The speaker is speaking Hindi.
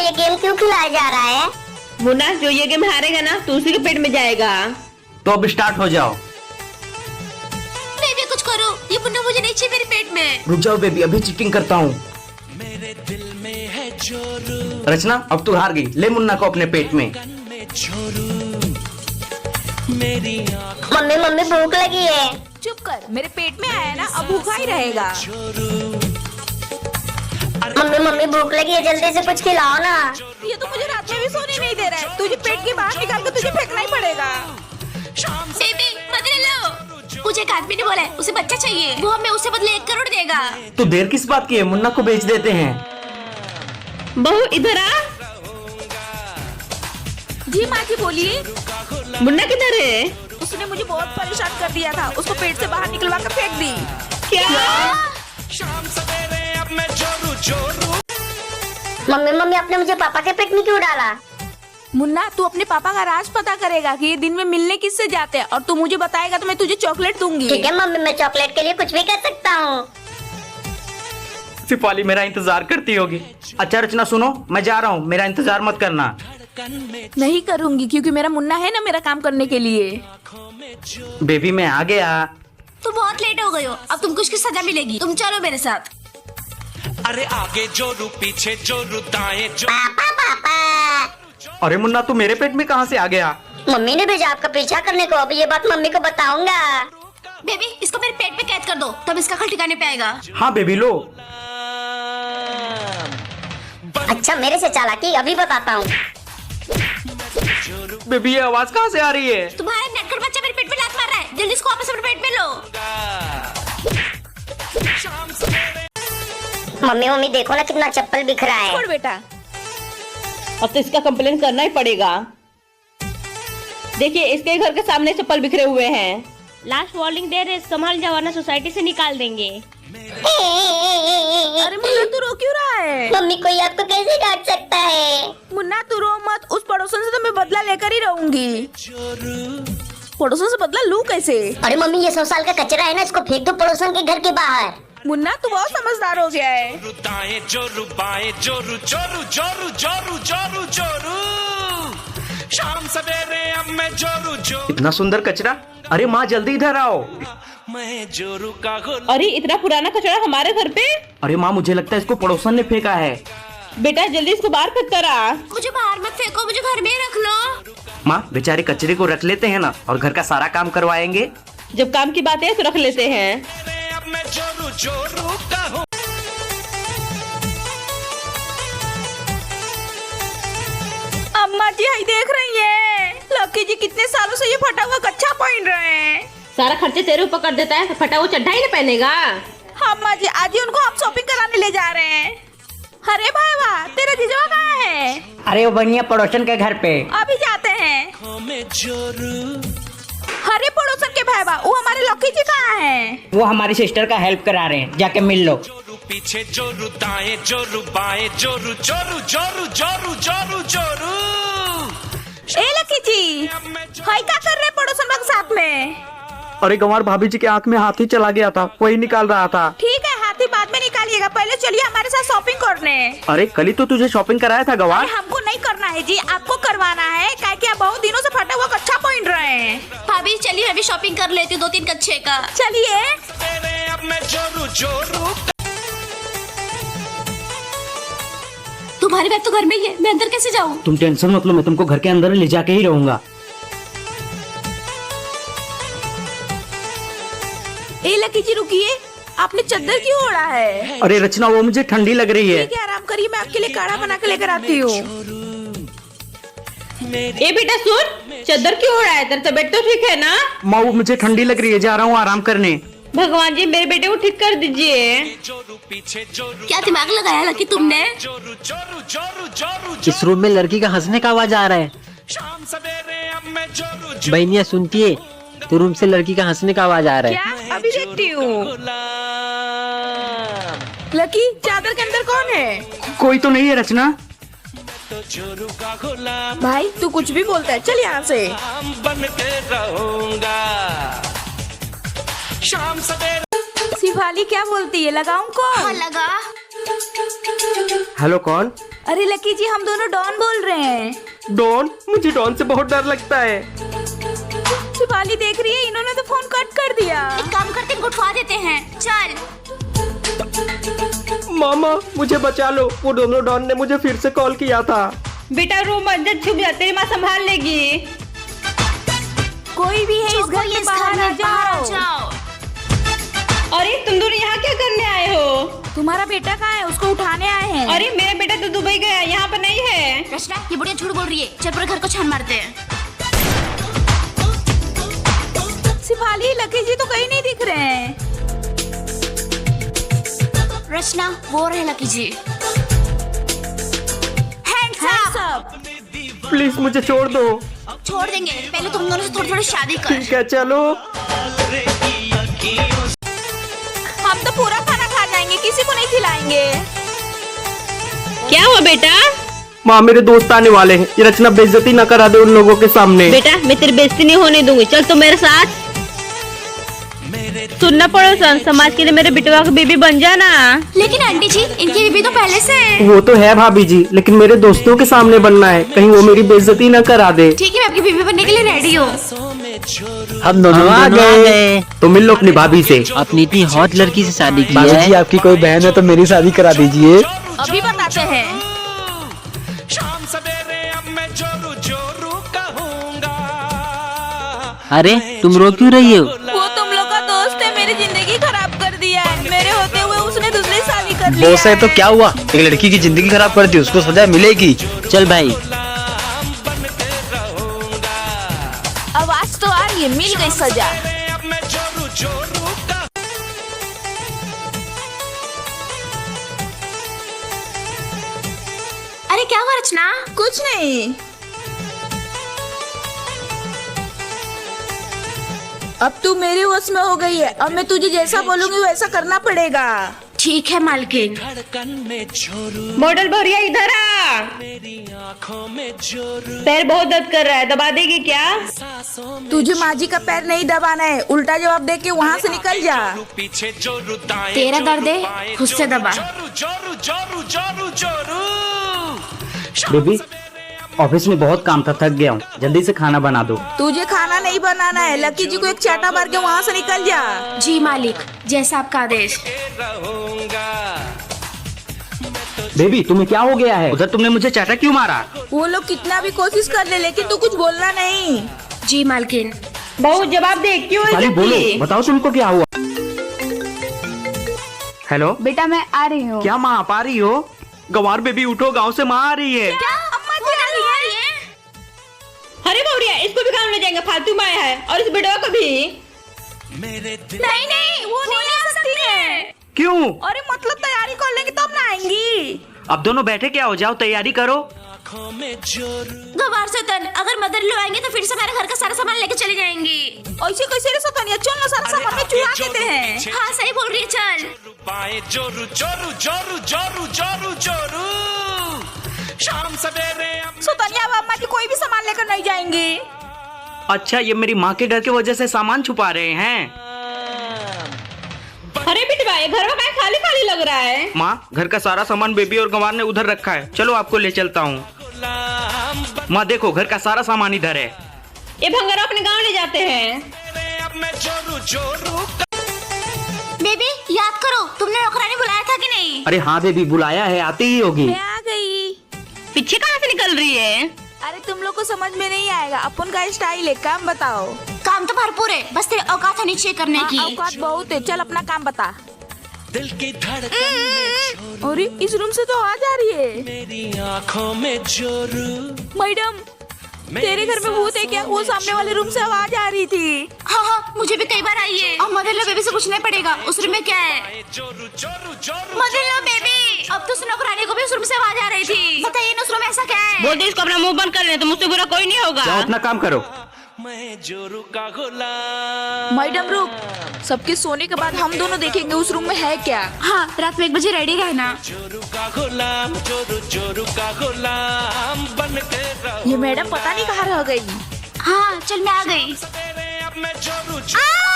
ये गेम क्यों खिलाया जा रहा है? मुन्ना, जो ये गेम हारेगा ना तो उसी के पेट में जाएगा। तो अब स्टार्ट हो जाओ। बेबी कुछ करो, ये मुन्ना मुझे नहीं चाहिए मेरे पेट में। रुक जाओ बेबी, अभी चीटिंग करता हूँ। रचना, अब तू हार गई। ले मुन्ना को अपने पेट में। मम्मी मम्मी भूख लगी है। चुप कर, मेरे पेट में आया ना, अब भूखा ही रहेगा। मम्मी मम्मी भूख लगी है, जल्दी से कुछ खिलाओ ना। ये तो मुझे रात में भी सोने नहीं दे रहा है। तुझे पेट के बाहर निकाल कर तुझे फेंकना ही पड़ेगा। बेबी मत ले लो। मुझे एक आदमी ने बोला है उसे बच्चा चाहिए, वो हमें उससे बदले 1 करोड़ देगा। तो देर किस बात की है, मुन्ना को बेच देते हैं। बहू इधर आ। जी माँ जी बोलिए। मुन्ना किधर है? उसने मुझे बहुत परेशान कर दिया था, उसको पेट से बाहर निकलवा कर फेंक दी। क्या? मम्मी मम्मी आपने मुझे पापा के पेट में क्यों डाला? मुन्ना, तू अपने पापा का राज पता करेगा कि ये दिन में मिलने किससे जाते हैं, और तू मुझे बताएगा तो मैं तुझे चॉकलेट दूंगी। ठीक है मम्मी, मैं चॉकलेट के लिए कुछ भी कर सकता हूँ। सिपाली मेरा इंतजार करती होगी। अच्छा रचना सुनो, मैं जा रहा हूँ, मेरा इंतजार मत करना। नहीं करूंगी, क्योंकि मेरा मुन्ना है ना मेरा काम करने के लिए। बेबी मैं आ गया। तुम बहुत लेट हो गए हो, अब तुमको उसकी सजा मिलेगी। तुम चलो मेरे साथ। अरे आगे जोरू पीछे जोरू दाएं जो। पापा पापा। अरे मुन्ना, तू मेरे पेट में कहाँ से आ गया? मम्मी ने भेजा आपका पीछा करने को, अभी ये बात मम्मी को बताऊंगा। बेबी इसको मेरे पेट में कैद कर दो, तब इसका अकल ठिकाने पे आएगा। हाँ बेबी लो। अच्छा मेरे से चालाकी अभी बताता हूँ। बेबी ये आवाज कहाँ से आ रही है? तुम्हारा नटखट बच्चा मेरे पेट में लात मार रहा है, जल्दी इसको वापस अपने पेट में लो। मम्मी मम्मी देखो ना कितना चप्पल बिखरा है। छोड़ बेटा। अब तो इसका कंप्लेन करना ही पड़ेगा। देखिए इसके घर के सामने चप्पल बिखरे हुए हैं। लास्ट वार्निंग दे रहे, संभाल जाओ वरना सोसाइटी से निकाल देंगे। अरे मुन्ना, तू रो क्यों रहा है? मम्मी कोई आपको कैसे डांट सकता है? मुन्ना तू रो मत, उस पड़ोसन से तो मैं बदला लेकर ही रहूंगी। पड़ोसन से बदला लूं कैसे? अरे मम्मी ये 100 साल का कचरा है ना, इसको फेंक दो पड़ोसन के घर के बाहर। मुन्ना तू बहुत समझदार हो गया है। दाएं जोरू बाएं जोरू जोरू जोरू जोरू जोरू जोरू। शाम सवेरे अब मैं जोरू जोरू। इतना सुंदर कचरा। अरे माँ जल्दी इधर आओ। मैं जोरू का गुलाम। अरे इतना पुराना कचरा हमारे घर पे? अरे माँ मुझे लगता है इसको पड़ोसन ने फेंका है। बेटा जल्दी इसको बाहर फेंक कर आ। मुझे बाहर मत फेंको, मुझे घर में ही रख लो। माँ बेचारे कचरे को रख लेते हैं ना, और घर का सारा काम करवाएंगे। जब काम की बात है तो रख लेते हैं। अब मैं जोरू जोरू का हूँ। अम्मा जी हाई देख रही है, लकी जी कितने सालों से ये फटा हुआ कच्चा पहन रहे हैं। सारा खर्चे तेरे ऊपर कर देता है, तो फटा वो चड्ढा ही नहीं पहनेगा। अम्मा जी आज ही उनको हम शॉपिंग कराने ले जा रहे हैं। अरे भाई वाह, तेरा जीजा कहाँ है? अरे वो बनिया पड़ोसन के घर पे। अभी जाते हैं। मैं जोरू। अरे पड़ोसन के भाई वाह, वो हमारे लकी जी कहाँ हैं? वो हमारी सिस्टर का हेल्प करा रहे हैं, जाके मिल लो। जोरू पीछे जोरू दाएं जोरू बाएं जोरू जोरू जोरू जोरू जोरू जोरू। ए लकी जी, हाई क्या कर रहे हैं पड़ोसन के साथ में? अरे गंवार भाभी जी के आंख में हाथी चला गया था, वही निकाल रहा था। ठीक है, हाथी बाद में निकालिएगा, पहले चलिए हमारे साथ शॉपिंग करने। अरे कल ही तो तुझे शॉपिंग कराया था गंवार। अरे हमको नहीं करना है जी, आपको करवाना है, क्या कि आप बहुत दिनों से फटा हुआ कच्चा पहन रहे हैं। भाभी चलिए मैं भी शॉपिंग कर लेती हूँ 2-3 कच्छे का। चलिए। अब मैं जोरू जोरू। तुम्हारी बैग तो घर में ही है, मैं अंदर कैसे जाऊँ? तुम टेंशन मत लो, मैं तुमको घर के अंदर ले जाके ही रहूंगा। ए लकी जी रुकिए, आपने चद्दर क्यों ओढ़ा है? अरे रचना वो मुझे ठंडी लग रही है। ठीक है, आराम करिए, मैं आपके लिए काढ़ा बना के लेकर आती हूँ। ए बेटा सुन, चद्दर क्यों ओढ़ा है? तेरी तबीयत तो ठीक है ना? माँ वो मुझे ठंडी लग रही है, जा रहा हूँ आराम करने। भगवान जी मेरे बेटे को ठीक कर दीजिए। जोरू पीछे जोरू। क्या दिमाग लगाया लकी तुमने? जोरू जोरू जोरू जोरू। इस रूम में लड़की का हंसने का आवाज आ रहा है। शाम सवेरे अब मैं जोरू बहनिया सुनती है, तो रूम से लड़की का हंसने का आवाज आ रहा है। क्या? अभी देखती हूँ। लकी चादर के अंदर कौन है? कोई तो नहीं है रचना। तो जोरू का गुलाम भाई तू कुछ भी बोलता है, चल यहाँ से। बन के रहूंगा। शाम सवेरे। शिफाली क्या बोलती है, लगाऊं कॉल? हाँ लगा। हेलो कौन? अरे लकी जी, हम दोनों डॉन बोल रहे हैं। डॉन? मुझे डॉन से बहुत डर लगता है। शिवाली देख रही है, इन्होंने तो फोन कट कर दिया। एक काम करते हैं, गुटवा देते हैं। चल मामा मुझे बचा लो, वो दोनों डॉन ने मुझे फिर से कॉल किया था। बेटा रो मत, जब छुप जा, तेरी माँ संभाल लेगी। कोई भी है इस घर में, बाहर आ जाओ। अरे तुम दोनों यहाँ क्या करने आए हो? तुम्हारा बेटा कहाँ है? उसको उठाने आए हैं। अरे मेरा बेटा तो दुबई गया, यहाँ पर नहीं है। रचना, ये बुढ़िया झूठ बोल रही है। चल पूरे घर को छान मारते हैं। शिवाली, लकी जी तो कहीं नहीं दिख रहे हैं। रचना, वो रहे Lucky ji. Hands up। Please मुझे छोड़ दो। छोड़ देंगे, पहले तुम दोनों से थोड़ी थोड़ी शादी कर। ठीक है चलो। हम तो पूरा खाना खा जाएंगे, किसी को नहीं खिलाएंगे। क्या हुआ बेटा? माँ मेरे दोस्त आने वाले हैं, ये रचना बेइज्जती ना करा दे उन लोगों के सामने। बेटा मैं तेरी बेइज्जती नहीं होने दूंगी, चल तो मेरे साथ। सुनना पड़ोसन, समाज के लिए मेरे बिटवा की बीबी बन जाना। लेकिन आंटी जी, इनकी बीबी तो पहले से। वो तो है भाभी जी, लेकिन मेरे दोस्तों के सामने बनना है, कहीं वो मेरी बेइज्जती ना करा दे। ठीक है, मैं आपकी बीबी बनने के लिए रेडी हूँ। हम दोनों आ गए। तो मिल लो अपनी भाभी से। अपनी इतनी हॉट लड़की से शादी की भाभी जी, है। आपकी कोई बहन है तो मेरी शादी करा दीजिए। अभी बताते हैं। शाम सवेरे अब मैं जोरू जोरू कहूंगा। अरे तुम रो क्यों रही हो? वो तुम लोग का दोस्त है, मेरी जिंदगी खराब कर दिया है। मेरे होते हुए उसने दूसरी शादी कर लिया। बॉस है तो क्या हुआ, एक लड़की की जिंदगी खराब कर दी, उसको सजा मिलेगी। चल भाई। आवाज तो आ रही है, मिल गई सजा। अब मैं जोरू जोरू अरे क्या हुआ रचना? कुछ नहीं। अब तू मेरी वश में हो गई है, अब मैं तुझे जैसा बोलूंगी वैसा करना पड़ेगा। ठीक है मालकिन। धड़कन में जोरू, मॉडल भरिया इधर आ। मेरी आंखों में जोरू, पैर बहुत दर्द कर रहा है, दबा देगी क्या? सांसों में तुझे माजी का पैर नहीं दबाना है, उल्टा जवाब दे के वहाँ से निकल जा। पीछे जोरू, दाएं तेरा जोरू, दर्द है, बाएं खुद से जोरू, दबा। जोरू जोरू जोरू जोरू जोरू। बेबी ऑफिस में बहुत काम था, थक गया हूँ, जल्दी से खाना बना दो। तुझे खाना नहीं बनाना है, लकी जी को एक चाटा मार के वहाँ से निकल जा। जी मालिक, जैसा आपका आदेश। बेबी तुम्हें क्या हो गया है? उधर तुमने मुझे चाटा क्यों मारा? वो लोग कितना भी कोशिश कर ले, लेकिन तू कुछ बोलना नहीं। जी मालकिन। बहू जवाब दे, क्यों साली ऐसे बोलो, की? बताओ तुमको क्या हुआ। हेलो बेटा मैं आ रही हूँ। क्या माँ आप आ रही हो? गंवार बेबी उठो, गांव से माँ आ रही है। अम्मा जी आ रही है। अरे बहुरिया, इसको भी काम ले जाएंगे, फालतू में आया है, और इस बेटवा को भी। नहीं नहीं, वो नहीं आ सकती है। क्यों? अरे मतलब तैयारी कर लेंगे तब ना आएंगी। अब दोनों बैठे क्या हो जाओ, तैयारी करो। गवार सतन, अगर मदर लो आएंगे तो फिर से हमारे घर का सारा सामान लेके चले जाएंगी। ऐसे कैसे रे सतनिया, चल ना सारा सामान में चुरा देते हैं। हाँ सही बोल रही है, चल। बाएं जोरू जोरू जोरू जोरू जोरू जोरू। शाम सवेरे अब सतनिया अब अम्मा जी कोई भी सामान लेकर नहीं जाएंगे। अच्छा ये मेरी माँ के डर की वजह से सामान छुपा रहे हैं। अरे बिटवा, ये घर में क्या खाली खाली लग रहा है? माँ घर का सारा सामान बेबी और गंवार ने उधर रखा है, चलो आपको ले चलता हूँ। माँ देखो घर का सारा सामान इधर है। ये भंगारा अपने गांव ले जाते हैं। अब मैं जोरू जोरू। बेबी याद करो, तुमने नौकरानी बुलाया था कि नहीं? अरे हाँ बेबी बुलाया है, आती ही होगी। मैं आ गई। पीछे कहाँ से निकल रही है? अरे तुम लोग को समझ में नहीं आएगा, अपन का स्टाइल है। काम बताओ। काम तो भरपूर है, बस तेरे औकात होनी चाहिए करने की। औकात बहुत है, चल अपना काम बता। दिल की धड़कन में जोरू, अरे इस रूम से तो आवाज आ रही है। मेरी आंखों में जोरू। मैडम तेरे घर में भूत है क्या? वो सामने वाले रूम से आवाज आ रही थी। हाँ हाँ, मुझे भी कई बार आई है। अब मदर लो बेबी से पूछना पड़ेगा, उस रूम में क्या है। जोरू जोरू जोरू। मदर लो बेबी, अब तो नौकरानी को भी उस रूम से आवाज आ रही थी। बताइए ना उस रूम में ऐसा क्या है? बोल दे इसको अपना मुंह बंद कर ले, तो मुझसे बुरा कोई नहीं होगा। जाओ अपना काम करो। मैं जोरू का गुलाम। मैडम रुक, सबके सोने के बाद हम दोनों देखेंगे उस रूम में है क्या। हाँ, रात में 1 बजे रेडी रहना। जोरू का गुलाम, जोरू जोरू का गुलाम बन के रहो। ये मैडम पता नहीं कहाँ रह गई। हाँ चल, मैं आ गई। सवेरे अब मैं जोरू जोरू।